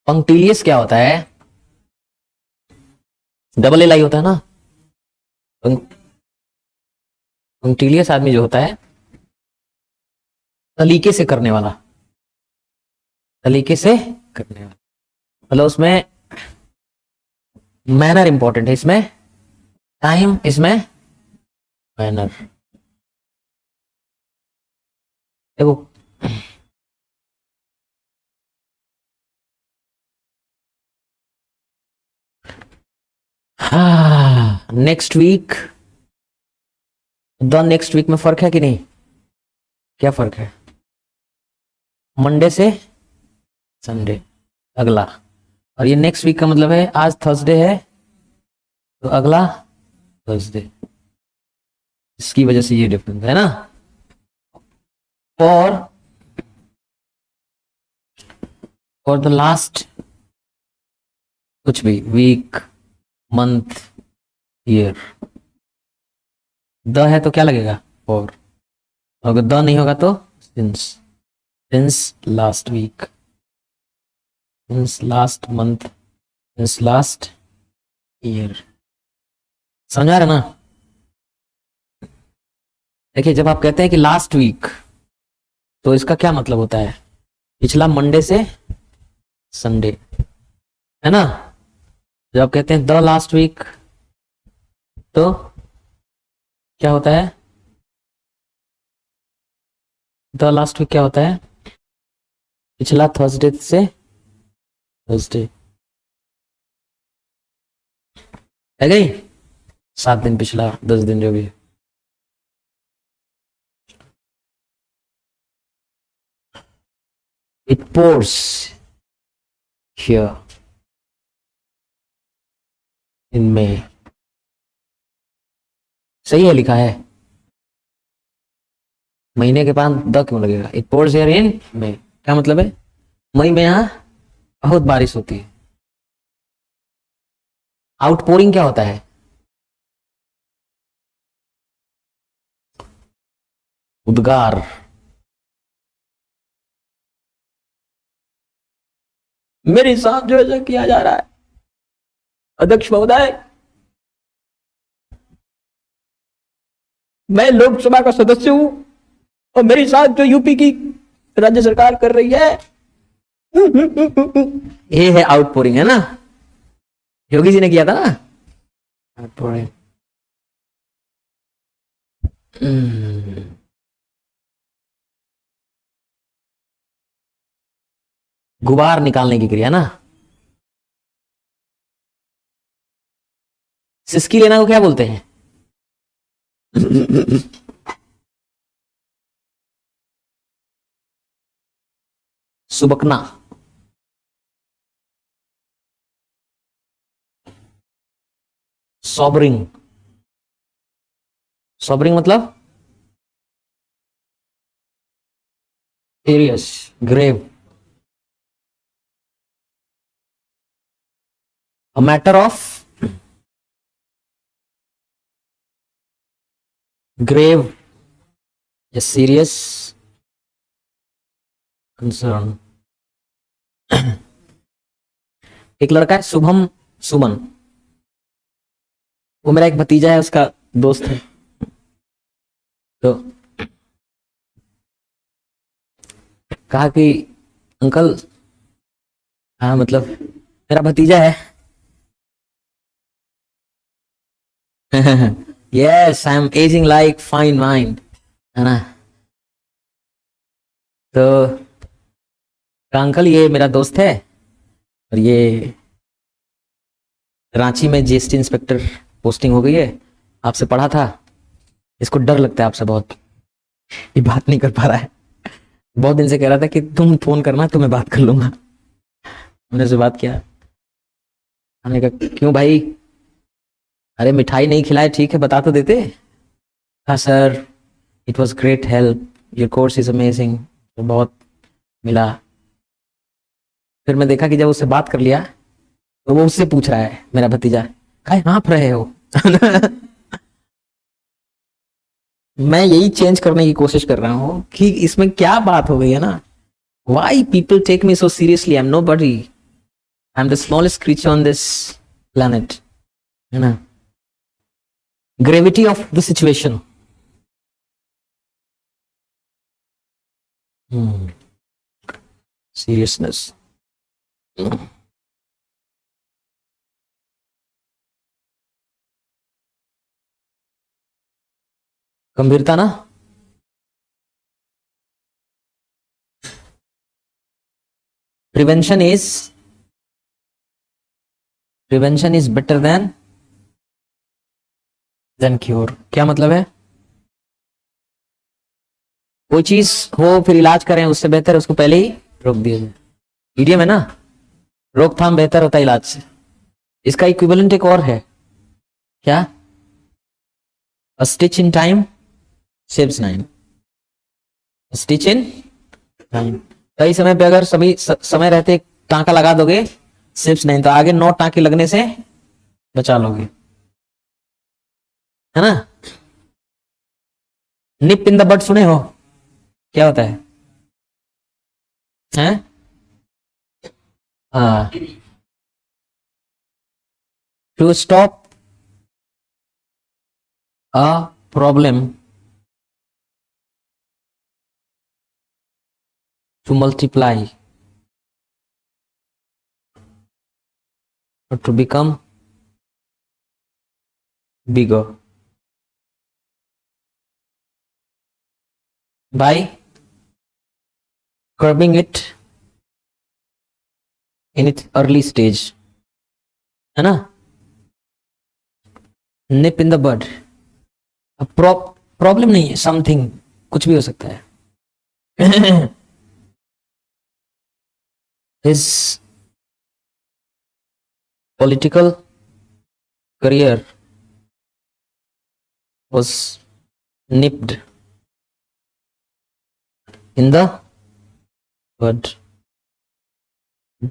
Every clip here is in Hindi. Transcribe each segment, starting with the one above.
पंक्टिलियस क्या होता है? डबल एल आई होता है ना। पंक्टिलियस आदमी जो होता है, तरीके से करने वाला, तरीके से करने वाला, मतलब उसमें मैनर इंपॉर्टेंट है, इसमें टाइम, इसमें मैनर। देखो हाँ, next week, the next week में फर्क है कि नहीं? क्या फर्क है? मंडे से संडे, अगला। और ये नेक्स्ट वीक का मतलब है आज थर्सडे है तो अगला थर्सडे, इसकी वजह से ये डिफरेंस है ना। और द लास्ट कुछ भी, वीक, मंथ, ईयर, द है तो क्या लगेगा? और अगर द नहीं होगा तो since last week, since last month, since last year. समझा रहे ना? देखिए, जब आप कहते हैं कि लास्ट वीक, तो इसका क्या मतलब होता है? पिछला मंडे से संडे, है ना। जब आप कहते हैं द लास्ट वीक, तो क्या होता है? द लास्ट वीक क्या होता है? पिछला थर्सडे से थर्सडे, है गई 7 दिन, पिछला 10 दिन, जो भी है। It pours here in May। सही है, लिखा है। महीने के बाद द क्यों लगेगा? It pores here in May, क्या मतलब है? मई में यहाँ बहुत बारिश होती है। आउटपोरिंग क्या होता है? उद्गार। मेरे साथ जो ऐसा किया जा रहा है, अध्यक्ष महोदय, मैं लोकसभा का सदस्य हूं और मेरे साथ जो यूपी की राज्य सरकार कर रही है, ये है आउटपोरिंग, है ना। योगी जी ने किया था ना आउटपोरिंग। गुबार निकालने की क्रिया ना। सिसकी लेना को क्या बोलते हैं? सुबकना। सॉबरिंग। सॉबरिंग मतलब serious, grave, a matter of grave या सीरियस कंसर्न। एक लड़का है शुभम सुमन, वो मेरा एक भतीजा है, उसका दोस्त है। तो कहा कि अंकल, हाँ मतलब मेरा भतीजा है। Yes, I am ageing like fine wine, है ना। तो अंकल, ये मेरा दोस्त है और ये रांची में जीएसटी इंस्पेक्टर पोस्टिंग हो गई है, आपसे पढ़ा था, इसको डर लगता है आपसे बहुत, ये बात नहीं कर पा रहा है। बहुत दिन से कह रहा था कि तुम फोन करना तो मैं बात कर लूंगा। हमने से बात किया, हमने कहा क्यों भाई? अरे मिठाई नहीं खिलाए, ठीक है, बता तो देते। हाँ sir, it was great help, your course is amazing, तो बहुत मिला। फिर मैं देखा कि जब उससे बात कर लिया तो वो उससे पूछ रहा है, मेरा भतीजा, कहे हाँफ रहे हो? मैं यही चेंज करने की कोशिश कर रहा हूँ कि इसमें क्या बात हो गई है ना। Why people take me so seriously, I am nobody, I am the smallest creature on this planet, है ना. Gravity of the situation. Seriousness. गंभीरता ना. Prevention is better than cure. क्या मतलब है? कोई चीज हो फिर इलाज करें, उससे बेहतर है उसको पहले ही रोक दिया जाए. इडियम है ना, रोकथाम बेहतर होता है इलाज से. इसका इक्विवेलेंट एक और है. क्या? अ stitch in time saves nine. Stitch in time. सही समय पे अगर सभी समय रहते टांका लगा दोगे, सेव्स नाइन, तो आगे 9 टांके लगने से बचा लोगे, है ना. निप इन द बड सुने हो? क्या होता है? हैं? हाँ. To stop a problem to multiply or to become bigger by curbing it in its early stage, है ना. nip in the bud. अब प्रॉब्लम नहीं है, समथिंग, कुछ भी हो सकता है. his political career was nipped in the bud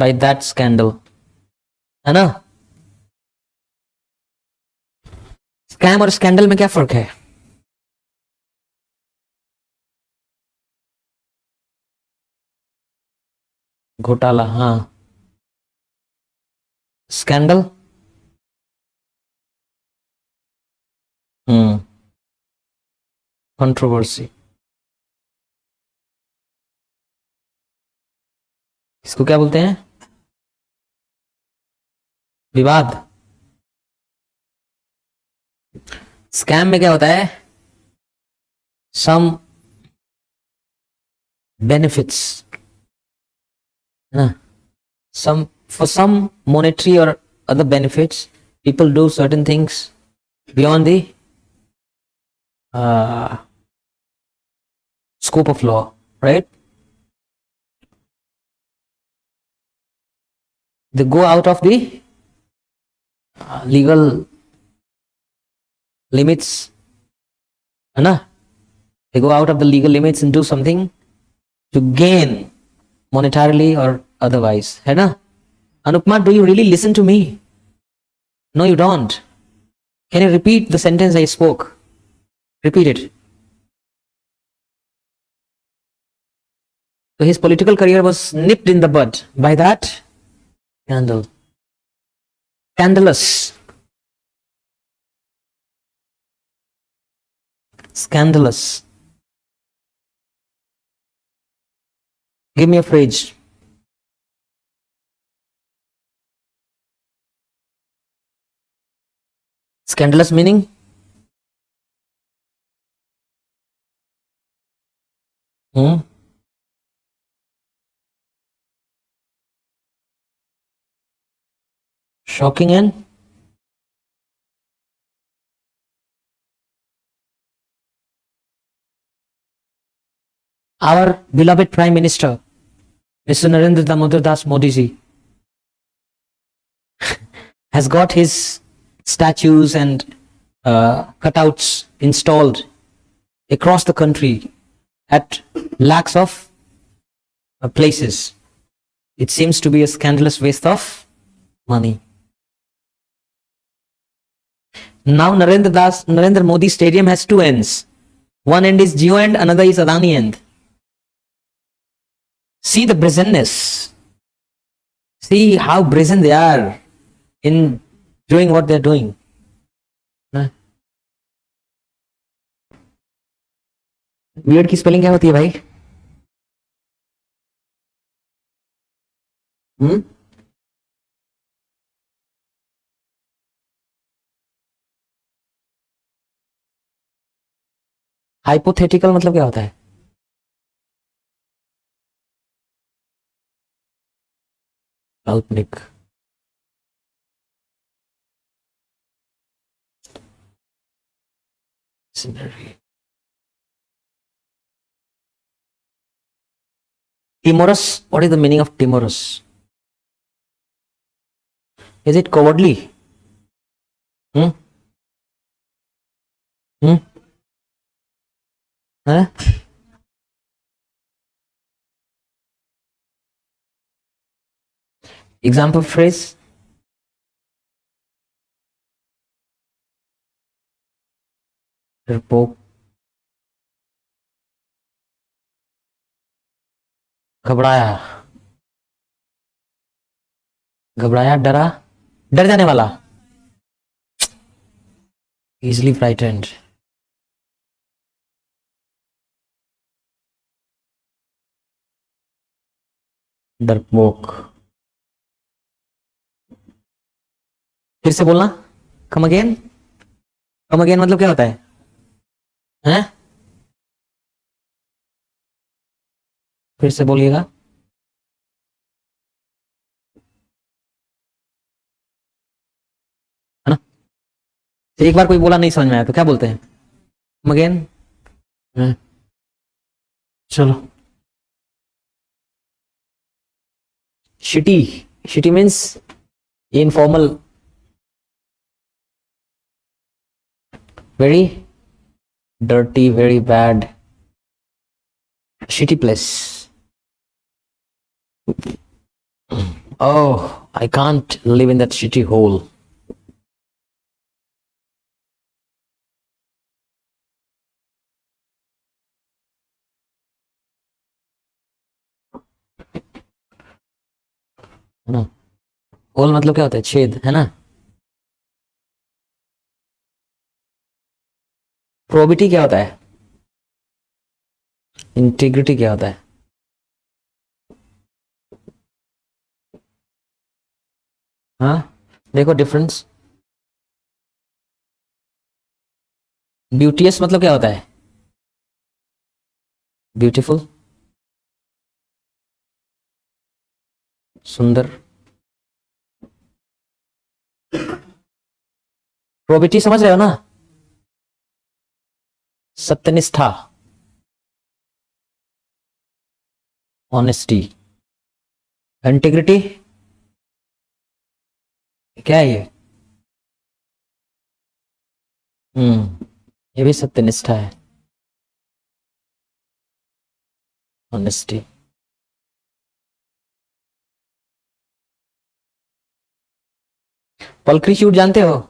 by that scandal, है ना. स्कैम और स्कैंडल में क्या फर्क है? घोटाला, हाँ. Scandal, controversy. इसको क्या बोलते हैं? विवाद. स्कैम में क्या होता है? सम बेनिफिट्स, है ना. some for some monetary or other benefits, people do certain things beyond the scope of law, right? They go out of the legal limits, है ना. They go out of the legal limits and do something to gain monetarily or otherwise, है ना. Anupma, do you really listen to me? No, you don't. Can you repeat the sentence I spoke? Repeat it. So his political career was nipped in the bud by that scandal. Scandalous. Scandalous. Give me a phrase. Scandalous meaning? Shocking and our beloved Prime Minister, Mr. Narendra Damodar Das Modi ji, has got his statues and cutouts installed across the country at lakhs of places. It seems to be a scandalous waste of money. Now Narendra Modi Stadium has two ends. One end is Jio end, another is Adani end. See the brazenness. See how brazen they are in doing what they're doing. Weird की स्पेलिंग क्या होती है भाई? हाइपोथेटिकल मतलब क्या होता है? काल्पनिक. Scenery. Timorous. What is the meaning of timorous? Is it cowardly? Hmm? Hmm? Huh? Example phrase? डरपोक. घबराया. घबराया. डरा. डर जाने वाला. Easily frightened. डरपोक. फिर से बोलना. Come again. कम अगेन मतलब क्या होता है? हैं? फिर से बोलिएगा. है ना? एक बार कोई बोला नहीं समझ में आया तो क्या बोलते हैं? Come again. चलो. Shitty. Shitty means informal. Very dirty, very bad. Shitty place. Oh, I can't live in that shitty hole. है ना? होल मतलब क्या होता है? छेद. है ना? प्रोबिटी क्या होता है? इंटीग्रिटी क्या होता है? हाँ, देखो डिफरेंस. ब्यूटियस मतलब क्या होता है? ब्यूटीफुल. सुंदर. प्रोबिटी समझ रहे हो ना? सत्यनिष्ठा. ऑनेस्टी. इंटीग्रिटी क्या है ये? ये भी सत्यनिष्ठा है. ऑनेस्टी. पल्क्रीट्यूड जानते हो?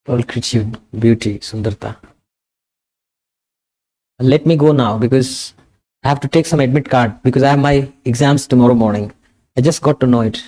Pulchritude, beauty, सुंदरता. Let me go now because I have to take some admit card because I have my exams tomorrow morning. I just got to know it.